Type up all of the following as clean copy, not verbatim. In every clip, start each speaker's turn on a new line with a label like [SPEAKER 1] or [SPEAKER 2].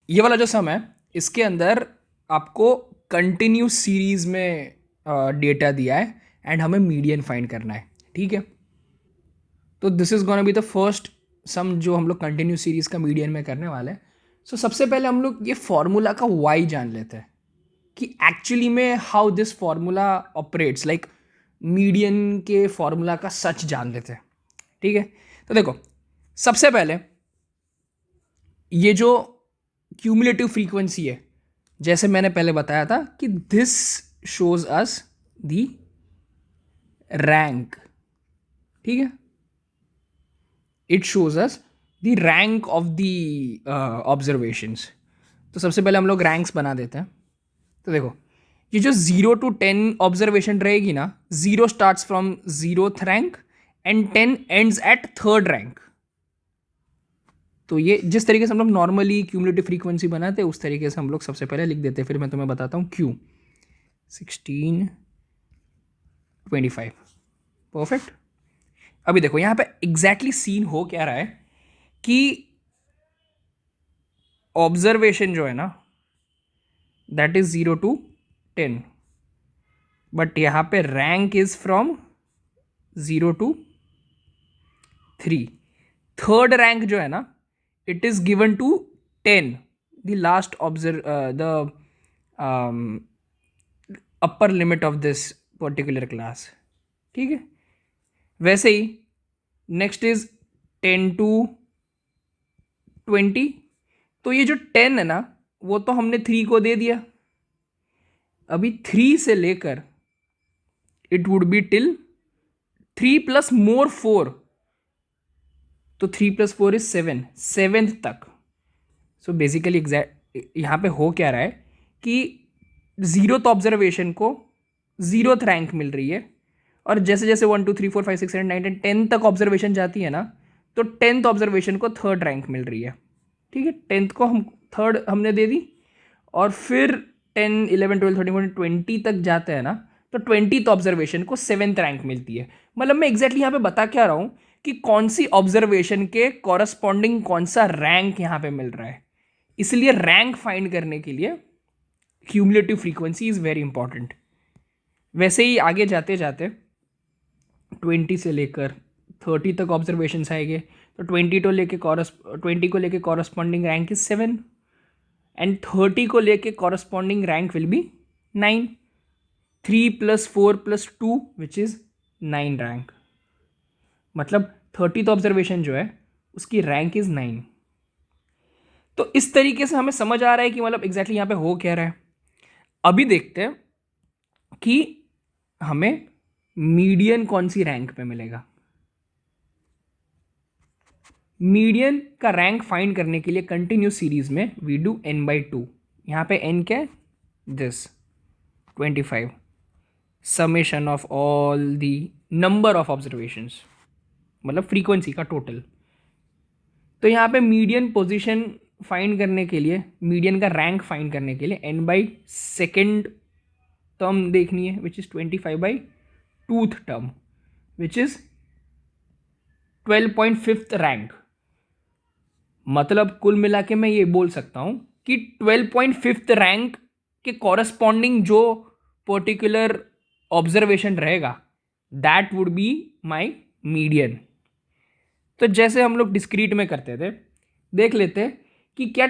[SPEAKER 1] ये वाला जो सम है इसके अंदर आपको कंटिन्यूस सीरीज में डेटा दिया है एंड हमें मीडियन फाइंड करना है, ठीक है। तो this is gonna be the first sum जो हम लोग कंटिन्यूस सीरीज का मीडियन में करने वाले हैं। सो सबसे पहले हम लोग ये फॉर्मूला का वाई जान लेते हैं कि एक्चुअली में how this formula operates, like median के फॉर्मूला का सच जान लेते हैं, ठीक है। तो देखो, सबसे पहले ये जो क्यूमुलेटिव फ्रीक्वेंसी है, जैसे मैंने पहले बताया था कि this shows us the rank, ठीक है। It shows us the rank of the observations. तो सबसे पहले हम लोग रैंक्स बना देते हैं। तो देखो, ये जो 0 to 10 ऑब्जर्वेशन रहेगी ना, 0 starts from 0th rank and 10 ends at 3rd rank. तो ये जिस तरीके से हम लोग नॉर्मली क्यूमुलेटिव फ्रीक्वेंसी बनाते हैं उस तरीके से हम लोग सबसे पहले लिख देते हैं। फिर मैं तुम्हें बताता हूँ क्यू 16 25 परफेक्ट। अभी देखो यहाँ पे एग्जैक्टली सीन हो क्या रहा है कि ऑब्जर्वेशन जो है ना दैट इज 0 to 10, बट यहाँ पे rank is from 0 to 3। 3rd rank जो है ना it is given to 10, the last the upper limit of this particular class, ठीक है। वैसे ही नेक्स्ट इज 10 to 20। तो ये जो 10 है ना वो तो हमने 3 को दे दिया। अभी 3 से लेकर it would be till 3 plus मोर 4, तो 3 + 4 इज 7, 7th तक। सो बेसिकली एग्जैक्ट यहाँ पे हो क्या रहा है कि 0th ऑब्जर्वेशन को 0th रैंक मिल रही है, और जैसे जैसे 1 2 3 4 5 6 7 9 10 10 तक ऑब्जर्वेशन जाती है ना, तो 10th ऑब्जर्वेशन को 3rd रैंक मिल रही है, ठीक है। 10th को हम 3rd हमने दे दी, और फिर 10 11 12 13 14 20 तक जाते हैं ना, तो 20th ऑब्जर्वेशन को 7th रैंक मिलती है। मतलब मैं एग्जैक्टली यहाँ पे बता क्या रहा हूँ कि कौन सी ऑब्जर्वेशन के कॉरस्पॉन्डिंग कौन सा रैंक यहाँ पे मिल रहा है। इसलिए रैंक फाइंड करने के लिए cumulative frequency is very important. वैसे ही आगे जाते जाते 20 से लेकर 30 तक ऑब्जर्वेशन आएंगे, तो 20 को लेके कॉरस्पॉन्डिंग रैंक इज 7 एंड 30 को लेके corresponding rank will be 9। 3 + 4 + 2 which is 9 rank. मतलब 30th ऑब्जर्वेशन जो है उसकी रैंक इज 9। तो इस तरीके से हमें समझ आ रहा है कि मतलब एग्जैक्टली यहाँ पे हो क्या रहा है। अभी देखते हैं कि हमें मीडियन कौन सी रैंक पे मिलेगा। मीडियन का रैंक फाइंड करने के लिए कंटिन्यूस सीरीज में वी डू n/2। यहाँ पे n क्या है, this 25 summation of all the number of observations, मतलब फ्रीक्वेंसी का टोटल। तो यहाँ पे मीडियन पोजीशन फाइंड करने के लिए, मीडियन का रैंक फाइंड करने के लिए n/2nd टर्म देखनी है which is 25/2th term which is 12.5th rank. मतलब कुल मिला के मैं ये बोल सकता हूं कि 12.5th रैंक के कॉरस्पॉन्डिंग जो पर्टिकुलर ऑब्जर्वेशन रहेगा that would be my median. तो जैसे हम लोग डिस्क्रीट में करते थे, देख लेते कि क्या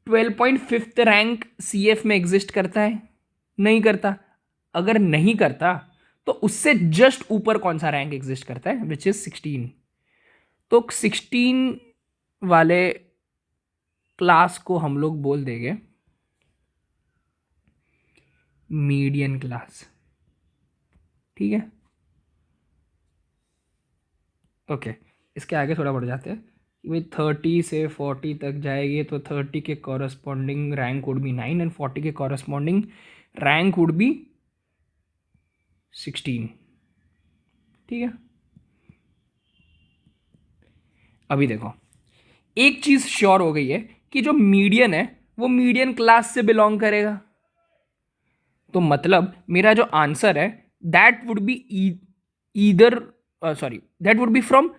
[SPEAKER 1] 12.5th रैंक CF में एग्जिस्ट करता है, नहीं करता। अगर नहीं करता तो उससे जस्ट ऊपर कौन सा रैंक एग्जिस्ट करता है विच इज 16। तो 16 वाले क्लास को हम लोग बोल देंगे मीडियन क्लास, ठीक है। ओके, इसके आगे थोड़ा बढ़ जाते हैं कि भाई 30 से 40 तक जाएगी तो 30 के corresponding rank would be 9 and 40 के कॉरस्पॉन्डिंग रैंक वुड बी 16, ठीक है। अभी देखो, एक चीज श्योर हो गई है कि जो मीडियन है वो मीडियन क्लास से बिलोंग करेगा। तो मतलब मेरा जो आंसर है that would be either that would be from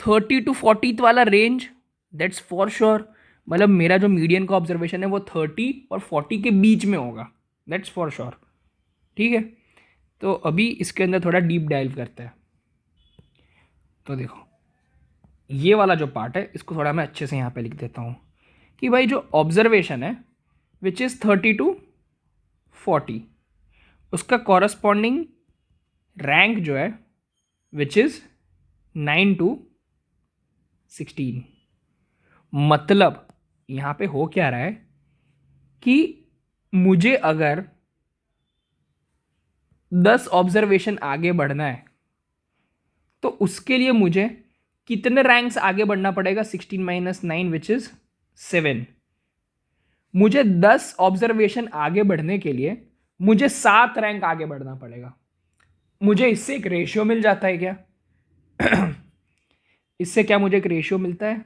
[SPEAKER 1] 30 to 40 वाला रेंज, दैट्स फॉर श्योर। मतलब मेरा जो मीडियन का ऑब्जर्वेशन है वो 30 और 40 के बीच में होगा, दैट्स फॉर श्योर। ठीक है, तो अभी इसके अंदर थोड़ा डीप डाइव करते हैं। तो देखो ये वाला जो पार्ट है इसको थोड़ा मैं अच्छे से यहाँ पे लिख देता हूँ कि भाई जो ऑब्जर्वेशन है विच इज़ 30 to 40, उसका कॉरस्पॉन्डिंग रैंक जो है विच इज़ 9 to 16। मतलब यहाँ पे हो क्या रहा है कि मुझे अगर 10 ऑब्जर्वेशन आगे बढ़ना है तो उसके लिए मुझे कितने रैंक्स आगे बढ़ना पड़ेगा, 16 माइनस 9 विच इज 7। मुझे 10 ऑब्जर्वेशन आगे बढ़ने के लिए मुझे 7 रैंक आगे बढ़ना पड़ेगा। मुझे इससे एक रेशियो मिल जाता है क्या? इससे क्या मुझे एक रेशियो मिलता है?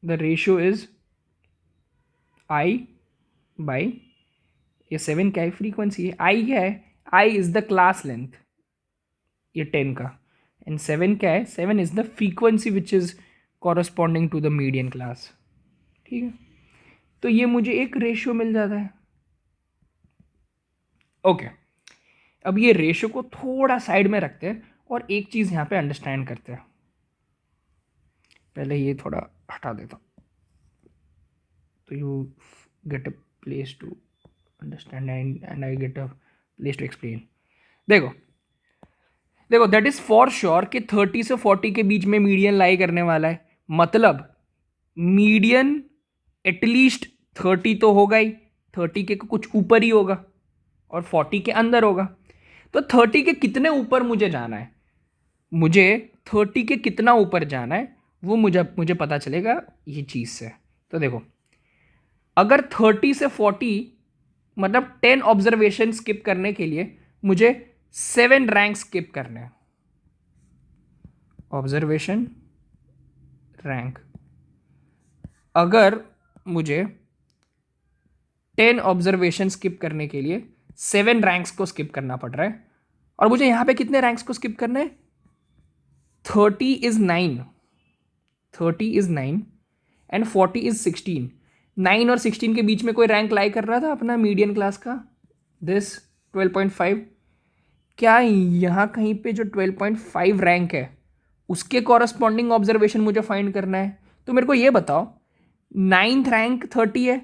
[SPEAKER 1] The ratio is I by, ये 7 क्या है, फ्रीक्वेंसी है, आई क्या है, I is the class length, ये 10 का, एंड 7 क्या है, 7 is the frequency which is corresponding to the median class. ठीक है, तो ये मुझे एक रेशियो मिल जाता है। ओके, अब ये रेशियो को थोड़ा साइड में रखते हैं और एक चीज यहां पे अंडरस्टैंड करते हैं। पहले ये थोड़ा हटा देता हूं तो you get a place to understand and I get a place to explain. देखो देखो दैट इज फॉर श्योर कि 30 से 40 के बीच में मीडियन लाई करने वाला है। मतलब मीडियन एटलीस्ट 30 तो होगा ही, 30 के कुछ ऊपर ही होगा और 40 के अंदर होगा। तो 30 के कितने ऊपर मुझे जाना है, मुझे 30 के कितना ऊपर जाना है वो मुझे पता चलेगा ये चीज़ से। तो देखो अगर 30 से 40 मतलब 10 ऑब्जर्वेशन स्किप करने के लिए मुझे 7 रैंक स्किप करने हैं। ऑब्जर्वेशन रैंक, अगर मुझे 10 ऑब्जर्वेशन स्किप करने के लिए 7 रैंक्स को स्किप करना पड़ रहा है, और मुझे यहां पे कितने रैंक्स को स्किप करना है, 30 इज 9, 30 इज 9 एंड 40 इज 16। 9 और 16 के बीच में कोई रैंक लाई कर रहा था अपना मीडियन क्लास का, दिस 12.5। क्या यहाँ कहीं पे जो 12.5 रैंक है उसके कॉरस्पॉन्डिंग ऑब्जर्वेशन मुझे फाइंड करना है। तो मेरे को ये बताओ, 9th रैंक 30 है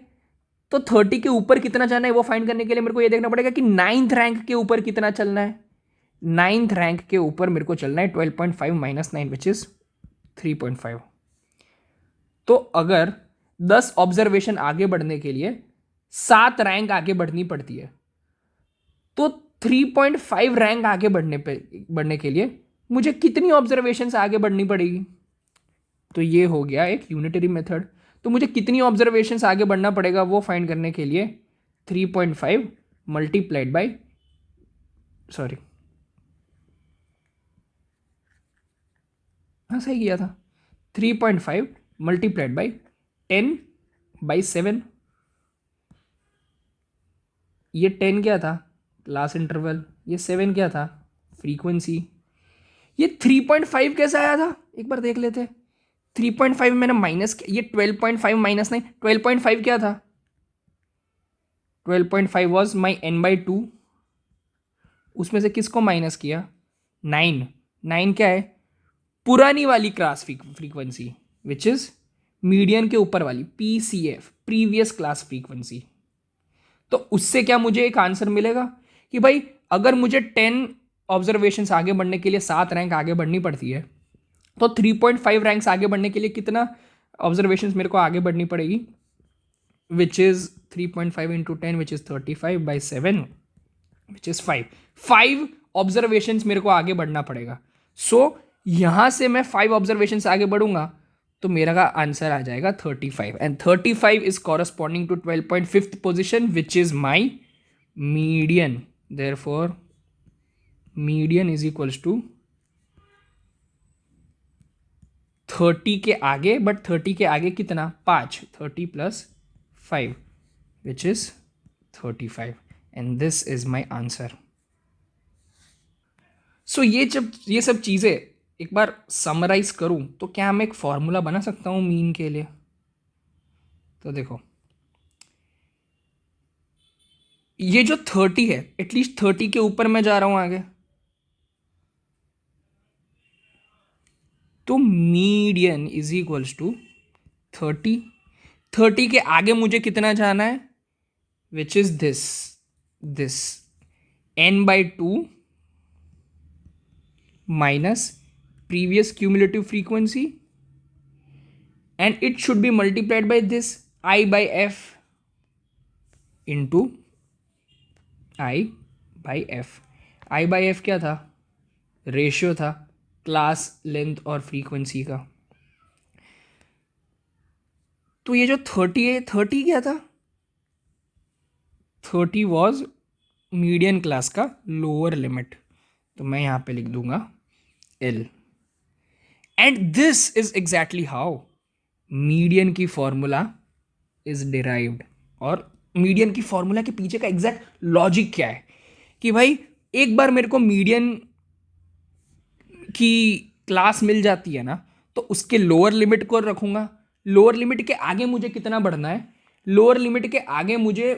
[SPEAKER 1] तो 30 के ऊपर कितना जाना है वो फाइंड करने के लिए मेरे को ये देखना पड़ेगा कि 9th रैंक के ऊपर कितना चलना है। 9th रैंक के ऊपर मेरे को चलना है 12.5 माइनस 9 विच इज 3.5। तो अगर 10 ऑब्जर्वेशन आगे बढ़ने के लिए 7 रैंक आगे बढ़नी पड़ती है तो 3.5 रैंक आगे बढ़ने के लिए मुझे कितनी ऑब्जर्वेशन आगे बढ़नी पड़ेगी। तो ये हो गया एक यूनिटरी मेथड। तो मुझे कितनी ऑब्जर्वेशन आगे बढ़ना पड़ेगा वो फाइंड करने के लिए 3.5 मल्टीप्लाइड बाई, सॉरी हाँ सही किया था, 3.5 मल्टीप्लाइड बाई 10/7। ये 10 क्या था, क्लास इंटरवल, ये 7 क्या था, फ्रीक्वेंसी। ये 3.5 कैसे आया था एक बार देख लेते। 3.5 मैंने माइनस, ये 12.5 माइनस 9, 12.5 क्या था, 12.5 वॉज माई n/2, उसमें से किसको माइनस किया, 9। 9 क्या है, पुरानी वाली class frequency which is median के ऊपर वाली, PCF प्रीवियस क्लास फ्रीक्वेंसी। तो उससे क्या मुझे एक आंसर मिलेगा कि भाई अगर मुझे 10 ऑब्जर्वेशंस आगे बढ़ने के लिए 7 रैंक आगे बढ़नी पड़ती है तो 3.5 रैंक्स आगे बढ़ने के लिए कितना ऑब्जर्वेशंस मेरे को आगे बढ़नी पड़ेगी, which is 3.5 into 10 which is 35/7 which is 5 observations मेरे को आगे बढ़ना पड़ेगा। सो यहां से मैं 5 ऑब्जर्वेशंस आगे बढ़ूंगा तो मेरा का आंसर आ जाएगा 35, and 35 is corresponding to 12.5 position which is my median. Therefore median is equals to 30 के आगे, बट 30 के आगे कितना, 5, 30 + 5 which is 35, and this is my answer. So ये सब चीज़ें एक बार समराइज करूं तो क्या मैं एक फॉर्मूला बना सकता हूं मीन के लिए। तो देखो ये जो 30 है, एटलीस्ट 30 के ऊपर मैं जा रहा हूं आगे, तो मीडियन इज इक्वल्स टू 30। 30 के आगे मुझे कितना जाना है, which is this n/2 minus previous cumulative frequency, and it should be multiplied by this I/f into I/f। I/f क्या था, रेशियो था क्लास लेंथ और फ्रीक्वेंसी का। तो ये जो 30 है, 30 क्या था, 30 वॉज मीडियन क्लास का लोअर लिमिट, तो मैं यहां पे लिख दूंगा L। And this is exactly how median की फॉर्मूला इज डिराइव्ड। और मीडियन की फॉर्मूला के पीछे का एग्जैक्ट लॉजिक क्या है कि भाई एक बार मेरे को मीडियन की क्लास मिल जाती है ना, तो उसके लोअर लिमिट को रखूंगा। लोअर लिमिट के आगे मुझे कितना बढ़ना है, लोअर लिमिट के आगे मुझे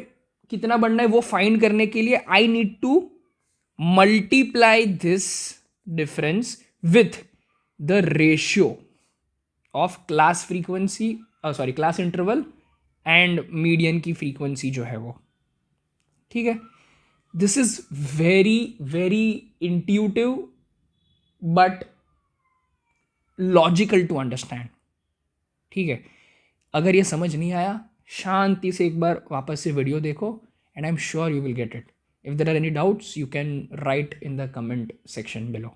[SPEAKER 1] कितना बढ़ना है वो फाइंड करने के लिए I need to multiply this difference with the ratio of class frequency, sorry class interval and median की फ्रीक्वेंसी जो है वो। ठीक है, this is very very intuitive but logical to understand. ठीक है, अगर ये समझ नहीं आया शांति से एक बार वापस से वीडियो देखो and I am sure you will get it. If there are any doubts you can write in the comment section below.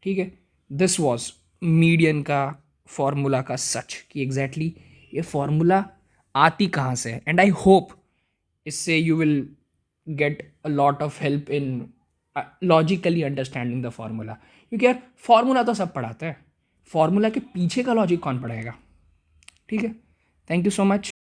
[SPEAKER 1] ठीक है, दिस वॉज मीडियन का फॉर्मूला का सच कि एग्जैक्टली ये फॉर्मूला आती कहाँ से है। एंड आई होप इससे you will get a lot of help in logically understanding the formula. क्योंकि यार फॉर्मूला तो सब पढ़ाते हैं, फॉर्मूला के पीछे का लॉजिक कौन पढ़ाएगा। ठीक है, थैंक यू सो मच।